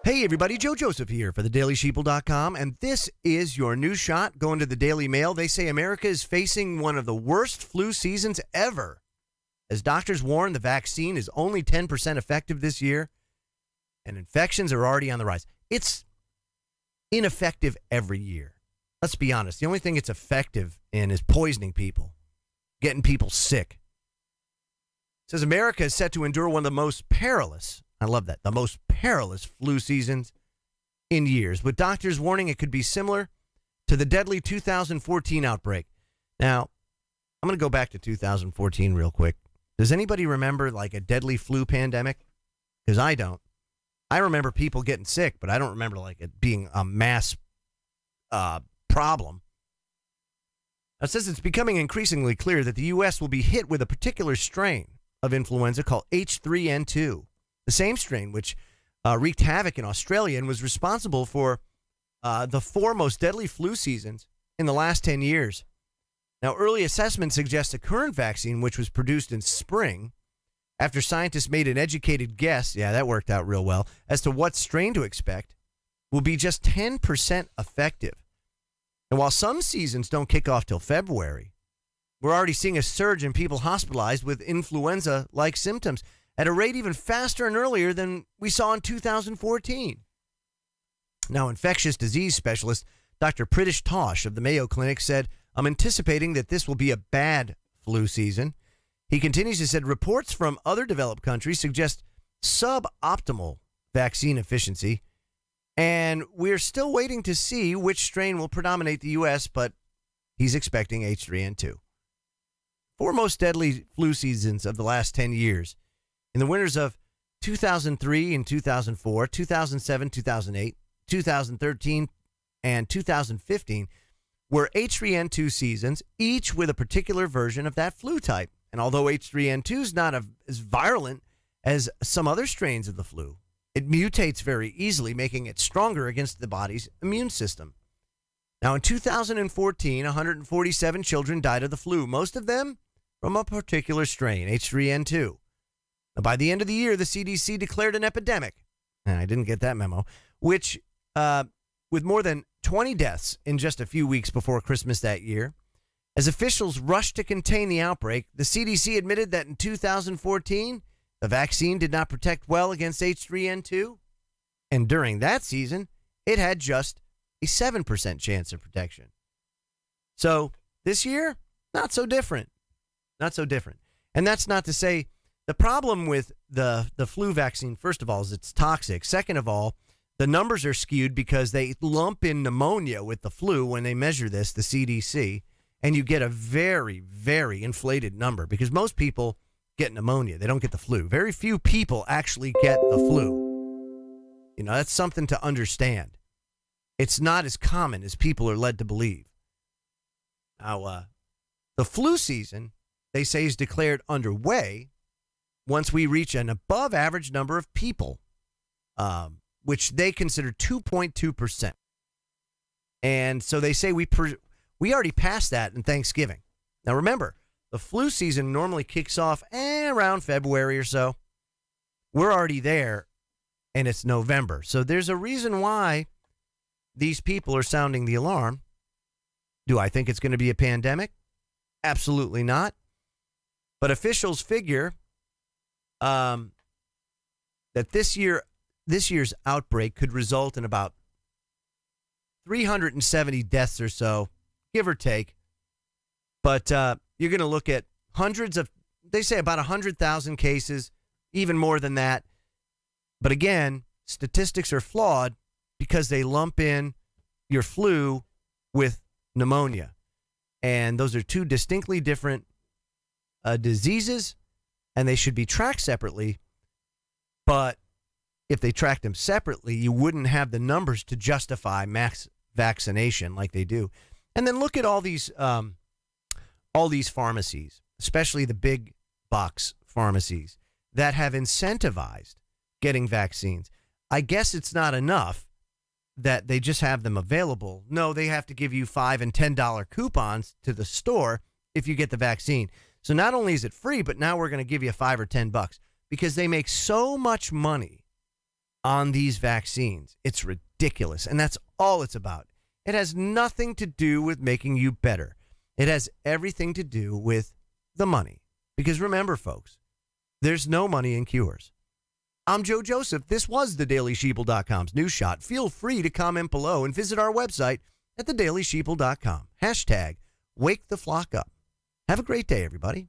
Hey everybody, Joe Joseph here for thedailysheeple.com, and this is your news shot going to the Daily Mail. They say America is facing one of the worst flu seasons ever. As doctors warn, the vaccine is only 10% effective this year, and infections are already on the rise. It's ineffective every year. Let's be honest. The only thing it's effective in is poisoning people, getting people sick. It says America is set to endure one of the most perilous, I love that, the most perilous flu seasons in years, with doctors warning it could be similar to the deadly 2014 outbreak. Now, I'm going to go back to 2014 real quick. Does anybody remember like a deadly flu pandemic? Because I don't. I remember people getting sick, but I don't remember like it being a mass problem. It says it's becoming increasingly clear that the U.S. will be hit with a particular strain of influenza called H3N2. The same strain which wreaked havoc in Australia and was responsible for the four most deadly flu seasons in the last 10 years. Now, early assessment suggests the current vaccine, which was produced in spring, after scientists made an educated guess, yeah, that worked out real well, as to what strain to expect, will be just 10% effective. And while some seasons don't kick off till February, we're already seeing a surge in people hospitalized with influenza-like symptoms at a rate even faster and earlier than we saw in 2014. Now, infectious disease specialist Dr. Pritish Tosh of the Mayo Clinic said, "I'm anticipating that this will be a bad flu season." He continues to say, reports from other developed countries suggest suboptimal vaccine efficiency, and we're still waiting to see which strain will predominate the U.S., but he's expecting H3N2. Four most deadly flu seasons of the last 10 years. In the winters of 2003 and 2004, 2007, 2008, 2013, and 2015 were H3N2 seasons, each with a particular version of that flu type. And although H3N2 is not as virulent as some other strains of the flu, it mutates very easily, making it stronger against the body's immune system. Now, in 2014, 147 children died of the flu, most of them from a particular strain, H3N2. By the end of the year, the CDC declared an epidemic, and I didn't get that memo, which, with more than 20 deaths in just a few weeks before Christmas that year. As officials rushed to contain the outbreak, the CDC admitted that in 2014, the vaccine did not protect well against H3N2, and during that season, it had just a 7% chance of protection. So this year, not so different. Not so different. And that's not to say the problem with the flu vaccine, first of all, is it's toxic. Second of all, the numbers are skewed because they lump in pneumonia with the flu when they measure this, the CDC, and you get a very, very inflated number because most people get pneumonia. They don't get the flu. Very few people actually get the flu. You know, that's something to understand. It's not as common as people are led to believe. Now, the flu season, they say, is declared underway once we reach an above average number of people, which they consider 2.2%. And so they say we already passed that in Thanksgiving. Now, remember, the flu season normally kicks off around February or so. We're already there, and it's November. So there's a reason why these people are sounding the alarm. Do I think it's going to be a pandemic? Absolutely not. But officials figure that this year's outbreak could result in about 370 deaths or so, give or take. But you're going to look at hundreds of, they say about 100,000 cases, even more than that. But again, statistics are flawed because they lump in your flu with pneumonia. And those are two distinctly different diseases, and they should be tracked separately. But if they tracked them separately, you wouldn't have the numbers to justify mass vaccination like they do. And then look at all these pharmacies, especially the big box pharmacies that have incentivized getting vaccines. I guess it's not enough that they just have them available. No, they have to give you $5 and $10 coupons to the store if you get the vaccine. So not only is it free, but now we're going to give you $5 or $10 because they make so much money on these vaccines. It's ridiculous, and that's all it's about. It has nothing to do with making you better. It has everything to do with the money. Because remember, folks, there's no money in cures. I'm Joe Joseph. This was thedailysheeple.com's News Shot. Feel free to comment below and visit our website at thedailysheeple.com. Hashtag wake the flock up. Have a great day, everybody.